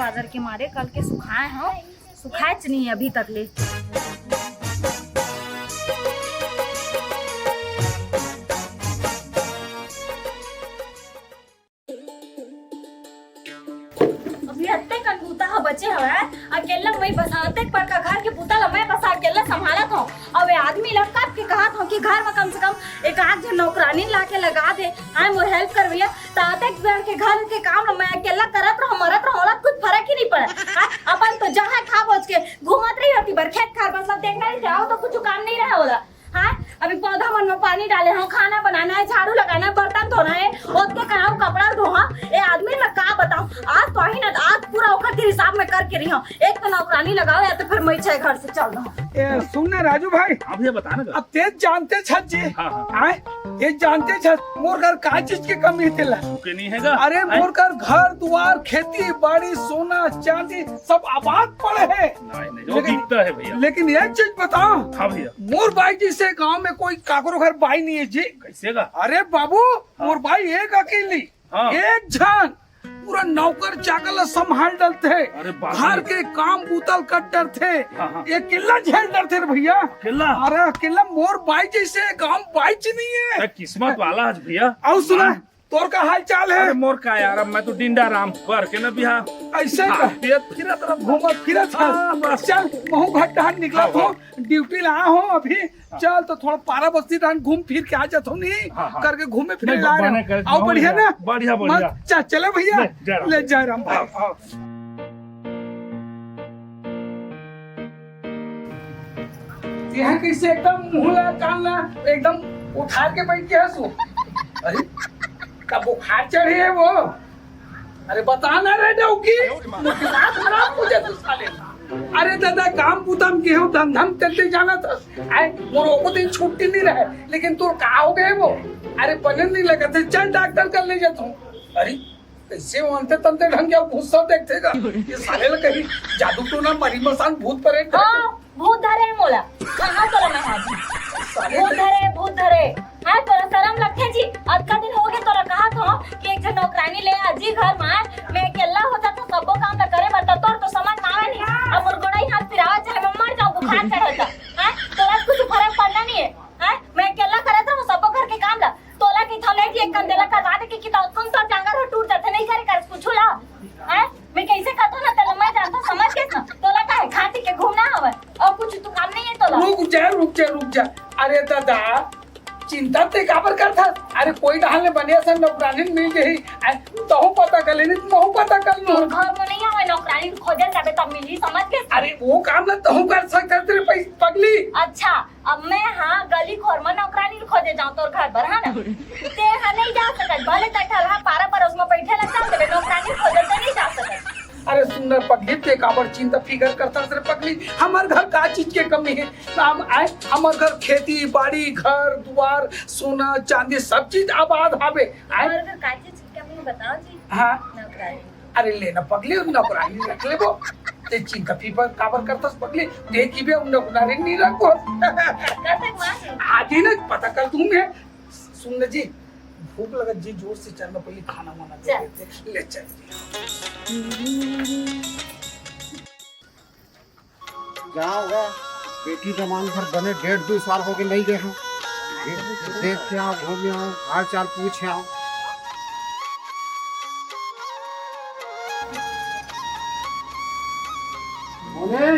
बाजार के मारे कल के सुखाए हो, सुखाए नहीं अभी तक ले। बचे हवे अकेला मैं बसाते पर का घर के पुता ला मैं बसा अकेला संभालत हूं। अब आदमी लड़का के कहत हूं कि घर में कम से कम एक आध जन नौकरानी ला के लगा दे, आई मोर हेल्प करविया ताते के घर के काम मैं अकेला करत रहो, मरत रहो, होला कुछ फर्क ही नहीं पड़ा। अपन तो जहां खा बोझ के घूमत रही होती बर खेत खार बस देखना ही जाओ तो कुछ काम नहीं रहा होला। हाँ अभी पौधा मन में पानी डाले हो, खाना बनाना है, झाड़ू लगाना है, बर्तन धोना है, उसके काम कपड़ा धोहा। ये आदमी में का बताऊं, आज तो ही ना आज पूरा वक्त हिसाब में करके रही हूँ। एक तो नौकरानी लगाओ या तो फिर मैं छह घर से चल रहा हूँ। सुनना राजू भाई, अब ये बता ना अब तेज जानते छत जी, हाँ। तेज जानते छत मोर घर का चीज की कमी तेला के नहीं हैगा। अरे मोर घर द्वार खेती बाड़ी सोना चांदी सब आबाद पड़े है। नहीं, दिखता है भैया। लेकिन एक चीज बताओ, हाँ भैया, मोर भाई जी से गांव में कोई काकरो घर बाई नहीं है जी। कैसे का? अरे बाबू मोर भाई एक अकेली, एक जन पूरा नौकर चाकर संभाल डलते है, घर के काम बूतल कट डरते, एक किला झेल डरते भैया। किला? अरे अकेला मोर भाई जैसे गांव बाई नहीं है। किस्मत वाला आज भैया। और सुना तोर का हाल चाल है? अरे मोर का यार, मैं तो डिंडा राम कर के ना बिहा ऐसे फिरा तरफ घूमत फिरत चल महू घाट डहान निकला हो, ड्यूटी लाया हो अभी। चल तो थोड़ा पारा बस्ती डहान घूम फिर के आ जात हो नहीं करके घूमे फिरे ला रहे आओ। बढ़िया ना? बढ़िया बढ़िया। चले भैया ले जा राम भाई। यहाँ कैसे एकदम मुहला कानला एकदम उठा के बैठ के हंसू। अरे का बुखार चढ़ी है वो? अरे बताना रे डौकी, रात खराब हो जाती साले। अरे दादा काम पुतम के हो धंधम चलते जाना था, आए मोरो को दिन छुट्टी नहीं रहे, लेकिन तू कहा हो गए वो? अरे पनीर नहीं लगा थे, चल डॉक्टर कर ले जाता हूँ। अरे कैसे मनते तंते ढंग क्या गुस्सा देखतेगा ये साले ला कहीं जादू तो ना मरी मसान भूत परे। भूत धरे मोला कहां तोरा में हाजी भूत धरे हां तोरा शर्म लगथे जी। अतका दिन हो गए तोरा कहा था कि एक जन नौकरानी ले आजी घर में मैं अकेला हो जाता सबो काम त करे बता तोर तो समझ में आवे नहीं। अब मोर गोड़ाई हाथ पिरावा चाहे मैं मर जाऊं बुखार चढ़ता। हां तोरा कुछ फर्क पड़ना नहीं है। हां मैं अकेला करे था सबो घर के काम ला तोला की थले की एक कंदेला करवा दे कि तो कौन सा जांगर हो टूट जाते नहीं करे कर कुछ ला। हां मैं कैसे कहता ना तेला मैं जानता समझ के ना तोला का है खाती के घूमना हवे और कुछ तू काम नहीं है तोला। रुक जा। अरे दादा चिंता ते काबर करता? अरे कोई डहाल ने बनिया से नौकरानी मिल गई तो पता कर लेनी तुम पता कर लो। घर में नहीं आवे नौकरानी खोजे जाबे तब मिली समझ के। अरे वो काम ना तो कर सकते तेरे पैसे पगली। अच्छा अब मैं हाँ गली खोर में नौकरानी खोजे जाऊं तोर घर पर। हाँ ना ते हाँ नहीं जा सकत भले तठल हाँ पारा पर उसमें बैठे लगता है नौकरानी खोजे तो नहीं जा सकत। अरे सुंदर पगली ते काबर चिंता फिकर करता तेरे पगली? हमार घर का चीज के कमी है? हम आए हमार घर खेती बाड़ी घर द्वार सोना चांदी सब चीज आबाद हावे। हमारे घर का चीज की कमी बताओ जी। हाँ नौकरानी। अरे लेना पगली नौकरानी रख ले वो ते चिंता फिकर काबर करता पगली? देखी भी नौकरानी नहीं रखो आधी ना पता कर तुम्हें। सुन जी भूख लगा जी जोर से चलना पहले खाना वाना दे ले चल। क्या होगा बेटी जमान घर बने 1.5-2 साल हो गए नहीं गए हम। देख के आओ घूम आओ हाल चाल पूछ आओ। अरे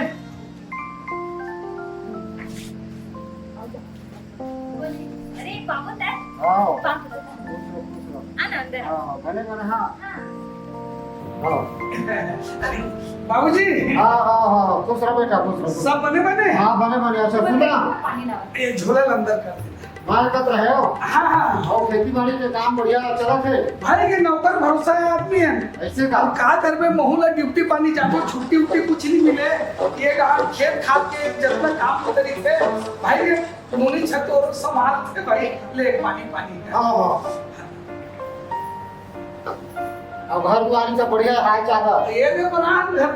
बाबू है बाबूजी खुश रहो बेटा खुश रहो। सब बने बने अच्छा सुना ये झोला अंदर कर माल कत रहे हो। हाँ और खेती बाड़ी के काम बढ़िया चला थे भाई के नौकर भरोसा है आदमी है ऐसे का करबे महूला ड्यूटी पानी जाबो छुट्टी उट्टी कुछ नहीं मिले ये खेत खाद के जितना काम होते थे भाई के मुनी छत और संभालते भाई ले पानी हाँ अब घर दुआरी का बढ़िया हाल चाल है। ये भी बना घर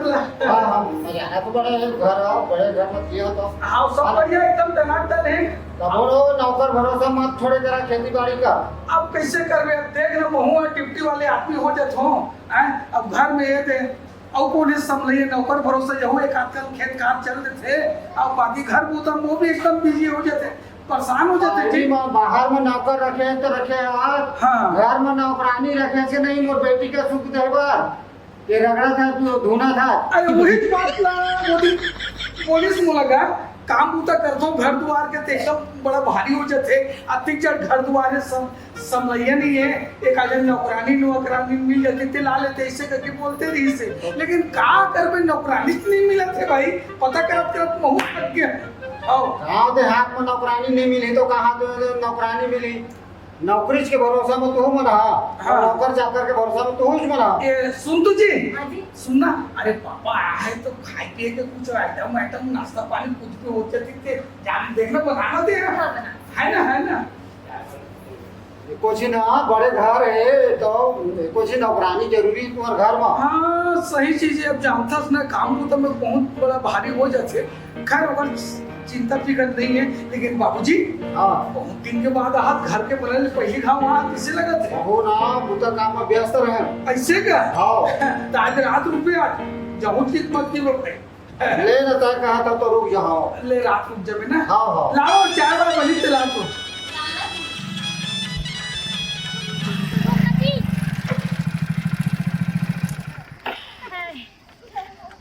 हाँ मजा तो बड़े घर आओ बड़े घर मत किया तो हाँ सब बढ़िया एकदम टनाटन है। बोलो नौकर भरोसा मत छोड़े जरा खेती बाड़ी का। अब कैसे करबे? देख ना महू ड्यूटी वाले आदमी हो जाते हो अब घर में ये दे और पुलिस संभलिए नौकर भरोसे यहो एक आजकल खेत काम चल रहे थे और बाकी घर बुतम वो भी एकदम बिजी हो जाते, परेशान हो जाते। जी माँ बाहर में नौकर रखे हैं तो रखे यार, हाँ। घर में नौकरानी रखे से नहीं, मोर बेटी का सुख देवर ये रगड़ा था तो धोना था। अरे वही बात ला मोदी पुलिस में लगा काम बूता करता हूँ घर द्वार के तो एकदम बड़ा भारी हो जाते, अतिक जब घर द्वार संभलिए नहीं है, एक आज नौकरानी मिल जाती थे ला लेते ऐसे करके बोलते रही से, लेकिन का कर भाई नौकरानी नहीं मिला थे भाई, पता करत करत बहुत थक गया। हाँ देहात में नौकरानी नहीं मिली तो कहाँ नौकरानी मिली, नौकरी के भरोसा में तू में रहा, हाँ। नौकर चाकर के भरोसा में तू में रहा। ये सुन तुझे हाँ जी। सुनना, अरे पापा आया है तो खाए पिए के कुछ आइटम नाश्ता पानी कुछ भी हो जाती थे, जान देखना बनाना दे हाँ, बना। है ना कुछ ना बड़े घर है तो कुछ नौकरानी जरूरी तुम्हारे घर में। हाँ सही चीज है, अब जानता ना काम को तो मैं बहुत बड़ा भारी हो जाते, खैर अगर चिंता फिक्र नहीं है, लेकिन बाबूजी हाँ बहुत दिन के बाद हाथ घर के बनल पहले खाओ वहाँ किसे लगा थे हो ना बुता काम में व्यस्त रहे। ऐसे का हाँ तो आज रात रुपये जाऊँ ठीक मत की रुपये ले ना तय कहा था तो रुक जाओ। ले रात रुक जावे ना, हाँ हाँ लाओ 4 बार बनी चला तो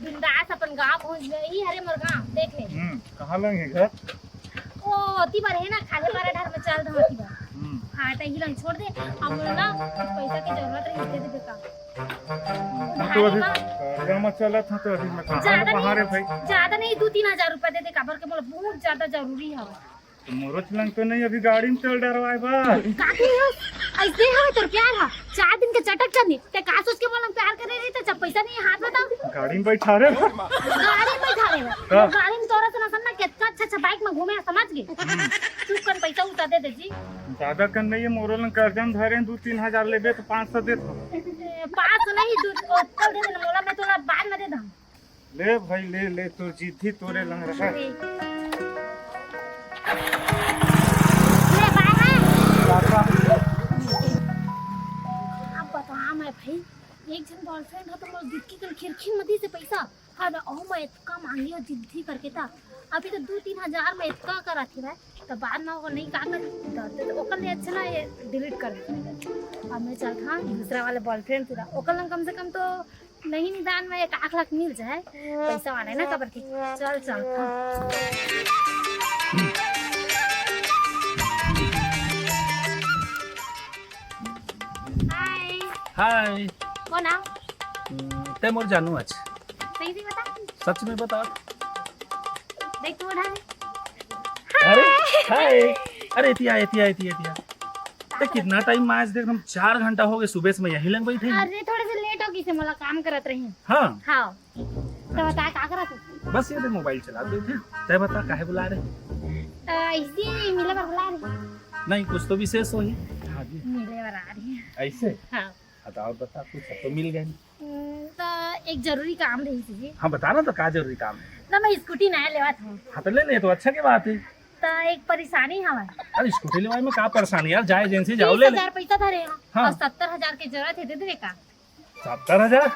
बिंदास अपन गाँव पहुँच गई, हरे मोर गाँव देख ले। कहाँ लंग है घर? ओ ती बार है ना खाले बार ढार में चल रहा ती बार। हाँ तो ही लंग छोड़ दे, हम ना पैसा की जरूरत रही दे दे का। मैं तो अभी कर्जा में चला था तो अभी मैं कहाँ बाहर है भाई। ज्यादा नहीं 2-3 हजार रुपया दे दे काबर के बोला बहुत ज्यादा जरूरी है। तो मोरो चलन तो नहीं, अभी गाड़ी में चल डरवाए बा। काकी है ऐसे है तो प्यार है 4 दिन के चटक चनी ते का सोच के बोला प्यार करे रही तो जब पैसा नहीं हाथ में तो गाड़ी में बैठा रे गाड़ी में बैठा रे गाड़ी में तोरा से ना सन्ना कितना अच्छा बाइक में घूमे समझ गए तू कन पैसा उठा दे दे जी। ज्यादा कन नहीं है, मोरो लन कर्जा में धरे 2-3 हजार लेबे तो 500 दे दो। 500 नहीं कल दे देना मोला मैं तोला बाद में दे दूं। ले भाई ले तो जीती तोरे लंग रहा है। ले बाय है पापा अब बता मैं भाई एक जन बॉयफ्रेंड है तो मोर जिद्दी कर खिरखी मदी से पैसा हाँ ना ओ मैं इतना मांगी और जिद्दी करके था अभी तो 2-3 हजार में इतना करा थी भाई तो बाद में वो नहीं का कर तो ओकर लिए अच्छा ना ये डिलीट कर दे। अब मैं चल था दूसरा वाले बॉयफ्रेंड था ओकर कम से कम तो नहीं निदान में 1 लाख मिल जाए पैसा वाला है ना कबर की चल था। हाय हाय कौन आओ ते मोर जानू आज सही से बता सच में बता। देख तू उठा अरे हाय अरे एतिया ते कितना टाइम आज देख हम 4 घंटा हो गए सुबह से मैं यही लंग बैठे। अरे थोड़े से लेट हो गई से मला काम करत रही। हाँ हाँ तो बता का करत बस ये मोबाइल चला रहे थे। ते बता काहे बुला रहे? इसी मिले पर बुला रही नहीं कुछ तो विशेष हो ही। हाँ जी मिले पर आ रही है। ऐसे हाँ बताओ बता कुछ तो मिल गए। तो एक जरूरी काम रही थी जी हाँ बता ना तो का जरूरी काम है। ना मैं स्कूटी नया लेवा था हाँ तो ले ले तो अच्छा की बात है। तो एक परेशानी हमारे अरे स्कूटी लेवाई में का परेशानी यार, जाए एजेंसी जाओ ले ले। 30,000 पैसा था रे हाँ। और 70,000 की जरूरत है दे दे का 70,000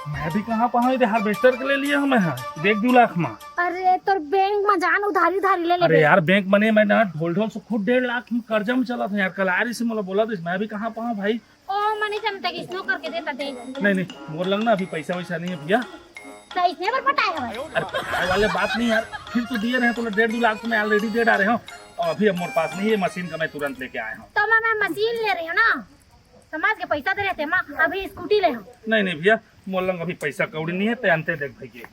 मैं भी कहाँ पहुँच थे हार्वेस्टर के ले लिया हूँ मैं। हाँ देख 2 लाख में। अरे तो बैंक में जान उधारी ले ले अरे यार बैंक बने मैं ना ढोल से खुद 1.5 लाख में कर्जा में चला था यार। कल आ रही से मतलब बोला तो मैं भी कहाँ पहुँच भाई। ओ मनी जनता की स्नो करके देता दे नहीं मोर लंग ना अभी पैसा वैसा नहीं है भैया। तो इसने पर पटाया भाई अरे पटाए वाले बात नहीं यार, फिर तो दिए रहे तो 1.5-2 लाख तो मैं ऑलरेडी दे डाले हूँ और अभी अब मोर पास नहीं है मशीन का, मैं तुरंत लेके आया हूँ। तो मैं मशीन ले रही हूँ ना समाज के पैसा दे रहे थे माँ अभी स्कूटी ले हूँ। नहीं भैया मोर लंग अभी पैसा कौड़ी नहीं है ते अंते देख भैया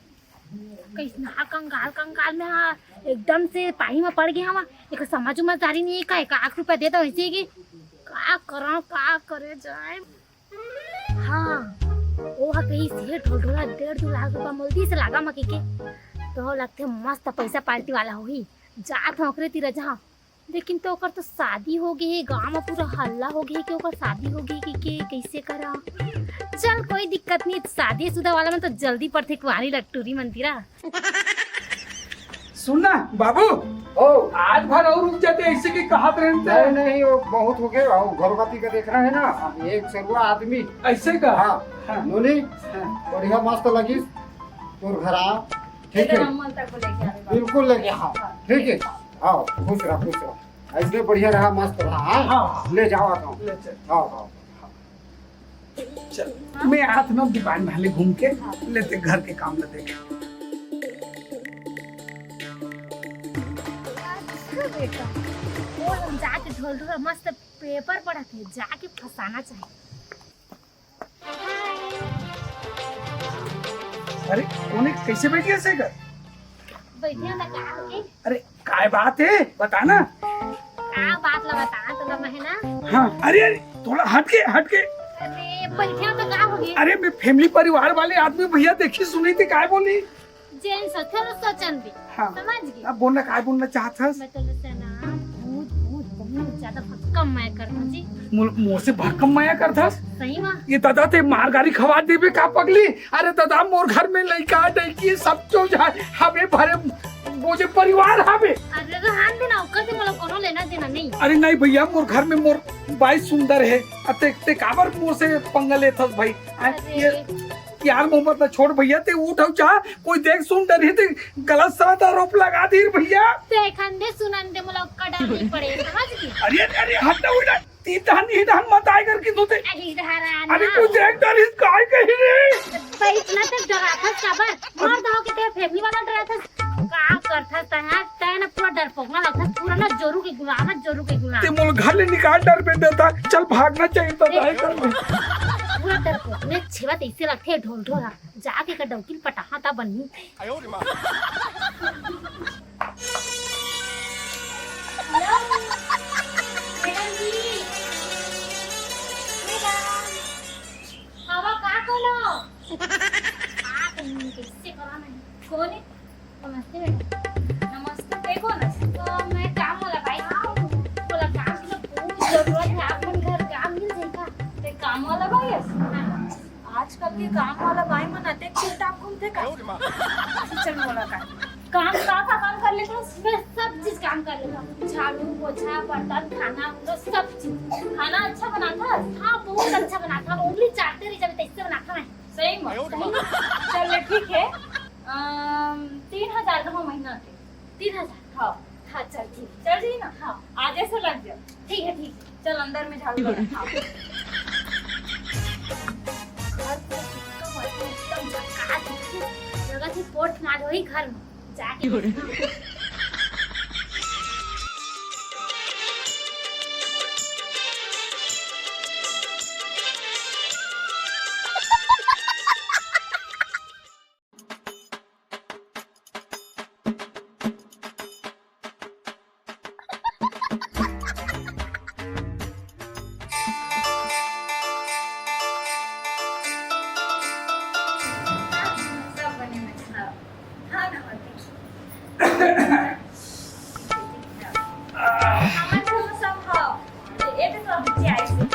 कैसना कंगाल में हाँ एकदम से पाही में पड़ गया हवा एक समझ उमझदारी नहीं का 1 लाख रुपया देता वैसे कि का करे जाए। हाँ वो कहीं से ढोला 1.5-2 लाख रुपया मोदी से लागा मकी के तो लगते मस्त पैसा पार्टी वाला होगी जात नौकरी तीर जहाँ लेकिन तो ओकर तो शादी हो गई है गांव में पूरा हल्ला हो गई कि ओकर शादी हो गई कि के कैसे करा। चल कोई दिक्कत नहीं शादी शुदा वाला में तो जल्दी पड़ते कुआरी लट्टूरी मंदिरा। सुनना बाबू, ओ आज भर और रुक जाते ऐसे की कहात रहते नहीं नहीं वो बहुत हो गए और घरवाती का देखना है ना, अब एक सरुआ आदमी। ऐसे का। हाँ हाँ। नोनी हाँ। बढ़िया मस्त लगी तोर घर आ, ठीक तेरे है अम्मा तक को लेके आ रहे बिल्कुल लगे। हाँ ठीक है, आओ खुश रहो ऐसे बढ़िया रहा मस्त रहा। हाँ हाँ। ले जाओ आता हूँ। ले चल। हाँ हाँ चल मैं हाथ ना दुकान में हाले घूम के लेते घर के काम लेते के। बेटा वो हम जाके ढोल ढोल मस्त पेपर पढ़ा थे, जाके फंसाना चाहिए। अरे कौन कैसे बैठी ऐसे कर? बैठे ना का होगी? अरे काय बात है बताना। का बात ला बता तो लगा है ना। हाँ अरे अरे थोड़ा हट के अरे बैठे तो का होगी? अरे मैं फैमिली परिवार वाले आदमी भैया देखी सुनी थी काय बोली। जेन सथर सोचन भी हाँ। समझ गई। अब बोलना काय बोलना चाहता है? मैं तो लसे ना भूत भूत बहुत ज्यादा भक्कम मैं करता जी। मुंह से भक्कम माया करता। सही मां ये दादा ते मार गाड़ी खवा देबे का पगली। अरे दादा मोर घर में लइका डइकी सब जो जाए हमें भरे बोझे परिवार हमें। अरे तो हाथ देना ओकर से मला कोनो लेना देना नहीं। अरे नहीं भैया मोर घर में मोर बाई सुंदर है। अते ते काबर मुंह से पंगा लेथस भाई। ये यार मोहब्बत ना छोड़ भैया ते उठ जा कोई देख सुन डर है ते गलत साथ आरोप लगा दी भैया। ते खंडे सुनन दे मला ओकर डर नहीं पड़े समझ गई। अरे अरे हट उड़ा ती धान ही धान मत आए कर कि तोते। अरे धारा अरे तू देख डर इस काय कही रे। भाई इतना ते डरा था खबर मार दो के ते फैमिली वाला डरा था का करथा ता तय ना पूरा डर पोकना लगता पूरा ना जोरू के गुलाम ते मोल घर ले निकाल डर पे देता चल भागना चाहिए तो दाई कर पूरा डर पोकने छेवा ऐसे लगते ढोल ढोला जाके का डौकिल पटाहा ता बन्नी। हवा का कोलो कैसे कराना है कौन है? नमस्ते बेटा। नमस्ते देखो ना। तो मैं काम वाला भाई बोला काम की तो बहुत जरूरत है अपन घर काम मिल जाएगा। ते काम वाला भाई है। आजकल के काम वाला भाई मन अते चिंता घूमते का। चल बोला का काम कर लेते हो? मैं सब चीज काम कर लेता हूँ, झाड़ू पोछा बर्तन खाना उनको सब चीज। खाना अच्छा बनाता है? हाँ बहुत अच्छा बनाता हूँ, उंगली चाटते रह जाते ऐसे बनाता मैं। सही में? चल ठीक है। 3000 का महीना के। 3000। हाँ हाँ चल ठीक चल जी ना। हाँ आज से लग जाओ। ठीक है ठीक है। चल अंदर में झाड़ू लगा। हाँ। घर पे एकदम झकास दिखे, जगह से पोर्ट मार वही घर में जाके देखना। सब बने में खाओ। हाँ ना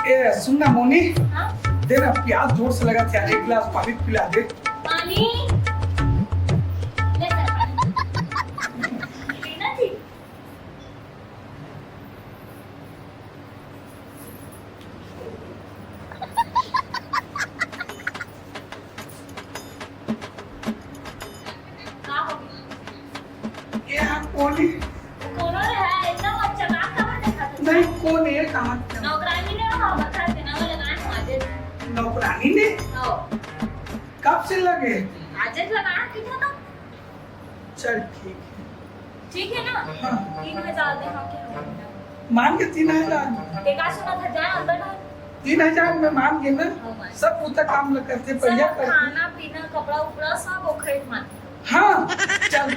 ए सुनना मोनी हाँ? दे ना प्याज जोर से लगा था एक गिलास पानी पिला दे। पानी ले सर पानी पीना थी। का हो गया? ये हम मोनी कौन है इतना अच्छा काम कहाँ देखा था? नहीं कौन है कहाँ नौकरानी ने हाँ बता देना वाले गाने आज नौकरानी ने हो कब से लगे? आज लगाना कितना था? चल ठीक ठीक है ना? हाँ। 3000 दे हम क्या? मान के 3000 देखा सुना था जाए अंदर ना 3000 में मान के ना हाँ, मान। सब पूरा काम ल करते बढ़िया सब करते। खाना पीना कपड़ा उपड़ा सब ओखरे मान। हाँ चल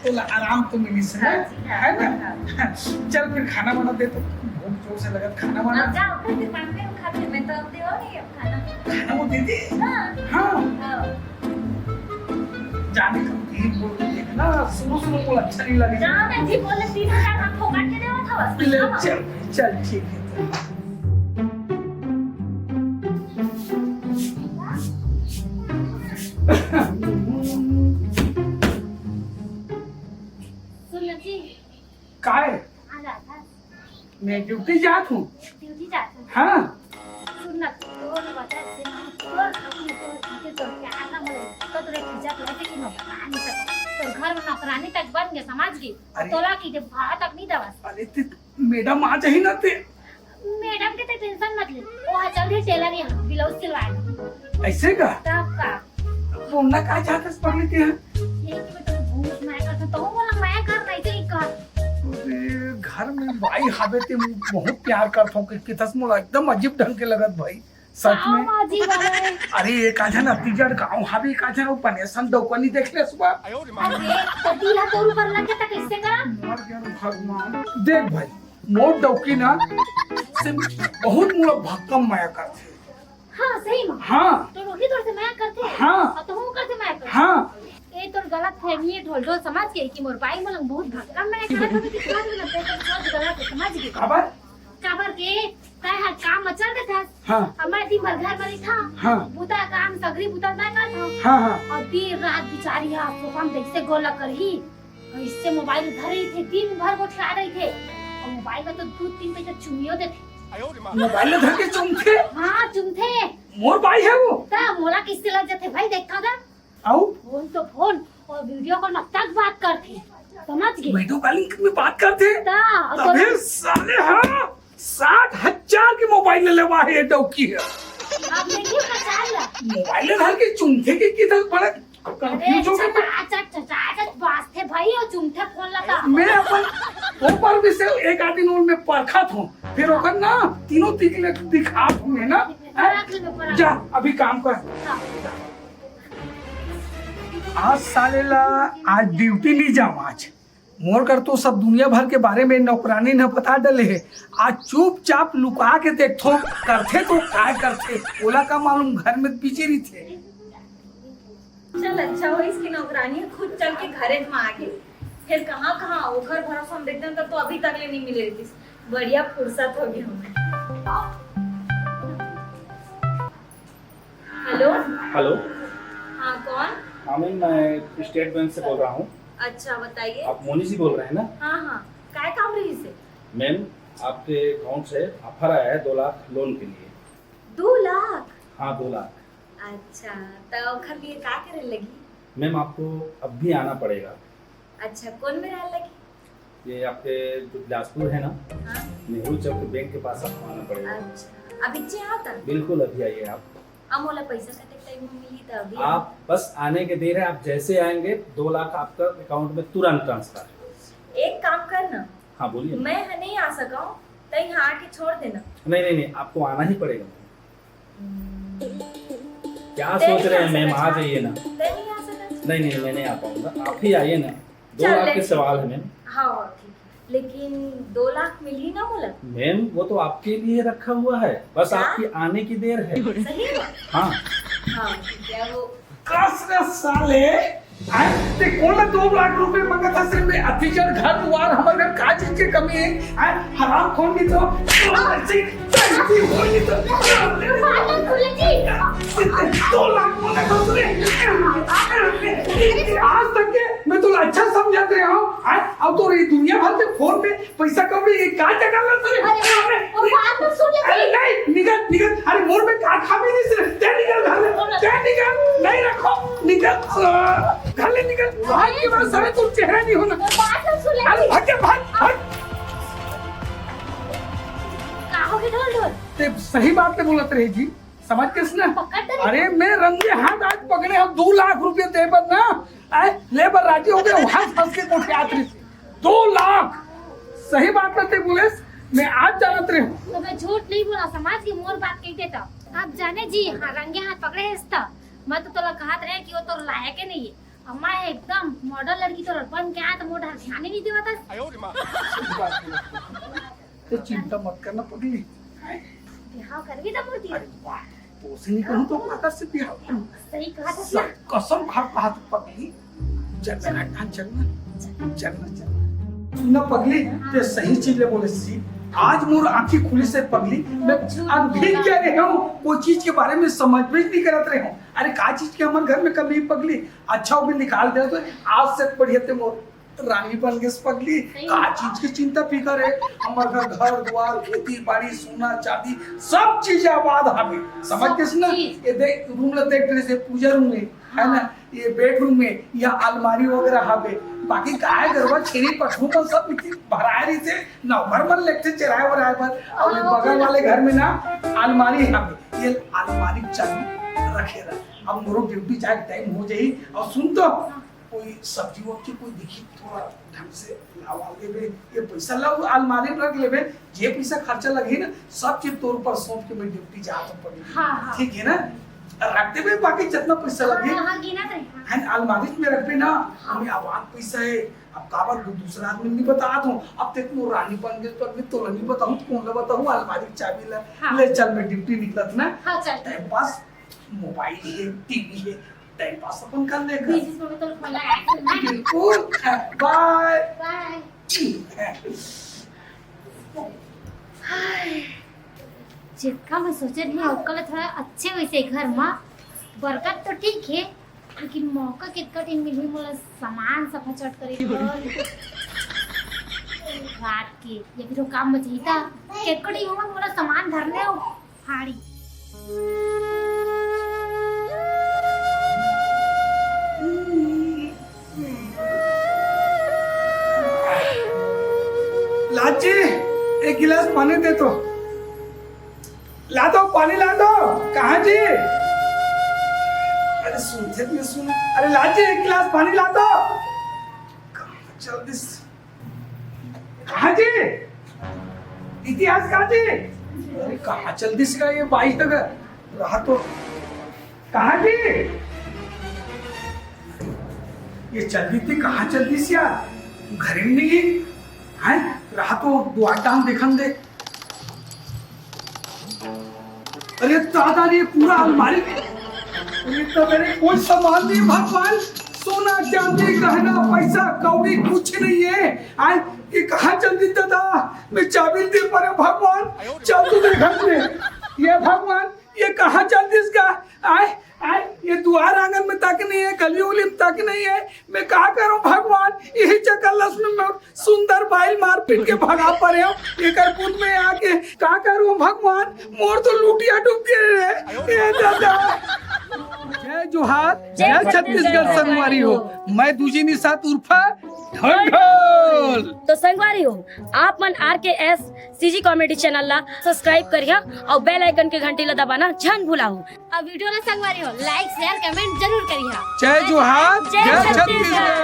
तो आराम तो मिली से हाँ जी, हाँ, है ना। चल फिर खाना बना दे तो भूख जोर से लगा खाना बना अब जाओ फिर दुकान पे खाते मैं तो अब दे नहीं अब खाना। खाना वो दे दे। हाँ हाँ हाँ। जाने का धीरे बोल के देखना शुरू को अच्छा नहीं लगेगा। जाओ ना जी बोले 3000 हम फोकट के देवा था बस। ले हाँ। चल चल ठीक है मैं ड्यूटी जात हूँ। ड्यूटी जाते हैं। हाँ सुन ना तोर बता से तोर अपनी तोर तो क्या ना बोले तो तोरे खिजा तो कि नौकरानी तक तो घर में नौकरानी तक बन गए समझ गई अरे। तोला की के भाड़ा तक नहीं दवा अरे ते मैडम आ जाही ना ते मैडम के तो टेंशन मत ले वो है चल रही टेलर यहाँ ब्लाउज सिलवाए ऐसे का तब का बोलना का चाहते पढ़ लेते हैं। ये कि तो भूख मैं करता तो बोला मैं कर नहीं थी कर अरे घर में भाई हवे ते बहुत प्यार करता हूँ कि तस मोला एकदम अजीब ढंग के लगत भाई सच में। माजी वाले अरे एक आजन अतिजड़ गाँव हवे एक आजन पनेसन दौकनी देख ले सुबह। अरे तो दिला तोर ऊपर लग गया तो कैसे करा मर गया रे भगवान। देख भाई मोर दौकी ना से बहुत मोला भक्कम माया करते। हाँ सही में हाँ तो रोटी तोड़ से मैं करते हैं हाँ। और तो हूँ करते मैं करते हाँ ये तो गलत फहमी है ढोल ढोल समझ गई कि मोर बाई मलंग बहुत भक्कम मैं करत होती कि समझ में लगता है सब गलत है समझ गई खबर काबर के काय हर काम मचल के था हाँ हमारे दिन भर घर में था हाँ बुता काम सगरी बुता मैं करता हाँ हाँ और देर रात बेचारी है सोफा में कैसे गोला करही और इससे मोबाइल धर रही थे दिन भर वो खिला रही थे और मोबाइल में तो 2-3 पैसे चुमियो देते मोबाइल धर के चुमथे हाँ चुमथे मोर भाई है वो ता मोला किससे लग जाते भाई देखा था आओ फोन तो फोन और वीडियो कॉल में तक बात करते समझ गए वीडियो कॉलिंग में बात करते ता और तबे साले हाँ 60,000 के मोबाइल लेवा है डौकी है आप देखिए ना चाल मोबाइल धर के चुमथे के किधर पड़े अरे कंफ्यूज हो गया चाचा बात थे भाई और चुमथे फोन लगा मैं अपन ऊपर भी से एक आदि नोल में परखा था फिर ओकर ना तीनों दिखा हूँ ना जा अभी काम कर आज साले ला आज ड्यूटी ली जाऊँ आज मोर कर तो सब दुनिया भर के बारे में नौकरानी न बता डले है आज चुपचाप लुका के देखो करते तो काय करते ओला का मालूम घर में बिजी रही थे। चल अच्छा हो इसकी नौकरानी खुद चल के घरे में आ गई फिर कहाँ कहाँ ओखर भरोसा में देखते तो अभी तक ले नहीं मिले थी बढ़िया फुर्सत हो गई हमें। हेलो हेलो हाँ कौन? हाँ मैम मैं स्टेट बैंक से बोल रहा हूँ। अच्छा बताइए। आप मोनी जी बोल रहे हैं ना? हाँ हाँ काय काम रही से? मैम आपके अकाउंट से ऑफर आया है 2 लाख लोन के लिए। 2 लाख? हाँ 2 लाख। अच्छा तो घर लिए क्या करे लगी? मैम आपको अब भी आना पड़ेगा। अच्छा कौन में रह लगी? ये आपके जो बिलासपुर है ना, हाँ? नेहरू चौक के बैंक के पास आपको आना पड़ेगा। अच्छा अभी चे आता? बिल्कुल अभी आइए आप। अमोला पैसा कटे टाइम में मिली तो अभी आप बस आने के देर है, आप जैसे आएंगे 2 लाख आपका अकाउंट में तुरंत ट्रांसफर। एक काम करना। हाँ बोलिए। मैं नहीं आ सका हूँ तो यहाँ आके छोड़ देना। नहीं आपको आना ही पड़ेगा। क्या सोच रहे हैं मैम, आ जाइए ना। नहीं आ सका? नहीं मैं नहीं आ पाऊंगा, आप ही आइए ना। 2 लाख के सवाल है मैम। हाँ ठीक लेकिन 2 लाख मिली ना बोला? मैम वो तो आपके लिए रखा हुआ है, बस क्या? आपकी आने की देर है। सही है? हाँ हाँ ठीक है वो कसरत साले आज ते कौन 2 लाख रुपए मांगा था सिर्फ में अतिजड़ घर द्वार हमारे घर का चीज की कमी है आज हराम खोन की तो ऐसी पैसी होनी तो 2 लाख मांगा था तुझे आज तक के मैं तो अच्छा समझाते रहा हूँ आज अब तो ये दुनिया भर में फोन पे पैसा कमाई ये क्या जगह लग अरे नहीं निकल अरे मोर में का खा भी नहीं सिर्फ निकल नहीं रखो निकल घर ले निकल भाग के बाद सारे तुम चेहरा नहीं होना अरे भाग के भाग ते सही बात पे बोलत रही जी समझ के सुना अरे मैं रंगे हाथ आज पकड़े हम 2 लाख रुपए दे पर ना लेबर राजी हो गए वहां फंस के कोठे यात्री से 2 लाख सही बात करते बोले मैं आज जानत रही हूँ तो मैं झूठ नहीं बोला समाज की मोर बात कहते तो आप जाने जी हाँ रंगे हाथ पकड़े है मैं तो तोला कहत रहे कि वो तो लायक ही नहीं है अम्मा एकदम मॉडल लड़की तो बन के आया तो मोटा ध्यान ही नहीं देवा था तो चिंता मत करना पगली बिहाव करवी तो मूर्ति अरे वाह पोसे नहीं कहूँ तो आकर से बिहार सही कहा था कसम खा कहा तो पगली चलना सुना पगली ते सही चीज ले बोले सी आज मोर आंखें खुली से पगली मैं अभी क्या रहे हूँ कोई चीज के बारे में समझ भी नहीं करत रहे हूँ अरे का चीज के हमारे घर में कभी पगली अच्छा वो भी निकाल दे तो आज से बढ़िया ते मोर रानी बन के पगली का चीज की चिंता फिकर है। हमारा घर द्वार खेती बाड़ी सोना चांदी सब चीज आबाद हमें समझ के ना। ये देख रूम ला देख रहे से पूजा रूम में है ना, ये बेडरूम में या अलमारी वगैरह हवे। बाकी काय करवा छेरी पठरू पर सब भराए रही थे नौकर मन लेके चराए वराए पर। और बगल वाले घर में ना अलमारी हवे, ये अलमारी चाबी रखे रहा। अब मोरो ड्यूटी जाए टाइम हो जाई। और सुन तो कोई सब्जी वब्जी कोई दिखी थोड़ा ढंग से लावा लेबे, ये पैसा लाओ अलमारी में रख लेबे। जे पैसा खर्चा लगे ना सब चीज तोर पर सौंप के मैं ड्यूटी जाता पड़ी। ठीक है ना, रखते हुए बाकी जितना पैसा लगे है अलमारी में रख ना। हमें आवाज पैसा है। अब काबर दूसरा आदमी नहीं बता दूं। अब तक वो रानी बन गए पर मैं तो नहीं बताऊं कौन ला बताऊं। अलमारी चाबी ले चल मैं ड्यूटी निकलत ना। टाइम पास मोबाइल है टीवी है टाइम पास अपन कर लेगा। बिल्कुल बाय बाय। जितना मैं सोचे रही हूँ कल थोड़ा अच्छे वैसे घर में बरकत तो ठीक है, लेकिन मौका कितना दिन मिली मोला सामान सफा चट करे रात के या फिर वो काम में चाहिए था कितना दिन होगा मोला सामान धरने हो फाड़ी। लाची एक गिलास पानी दे तो। ला दो पानी ला दो। कहाँ जी? अरे सुनते भी सुन। अरे लाची एक गिलास पानी ला दो। कहाँ जल्दी कहाँ जी? इतिहास कहाँ जी? अरे कहाँ जल्दी से का ये बाई तक रहा तो कहाँ जी? ये चल थी कहाँ जल्दी से यार घर में नहीं है रहा तो द्वार टांग देखन दे। अरे दादा ये पूरा अलमारी ये तो मेरे कोई सामान नहीं भगवान। सोना चांदी गहना पैसा कौड़ी कुछ नहीं है। आए ये कहाँ जल्दी दादा मैं चाबी दे पर भगवान चल तू देखन दे। ये भगवान ये कहाँ जल्दी इसका आए आए ये द्वार आंगन में तक नहीं है गली उली में तक नहीं है। मैं क्या करूं भगवान यही चक्कर में मैं सुंदर बाइल मार पीट के भगा पड़े हूँ। एक बुद्ध में आके क्या करूं भगवान मोर तो लूटिया डूब गए रे दादा। जय जोहार जय छत्तीसगढ़ संगवारी हो। मैं दूजी निशात उर्फा ढंढोल। तो संगवारी हो आप मन RKS CG कॉमेडी चैनल ला सब्सक्राइब करिया और बेल आइकन के घंटी ला दबाना जन भूलाओ। अब वीडियो ला संगवारी हो लाइक शेयर कमेंट जरूर करिया। जय जोहार जय छत्तीसगढ़।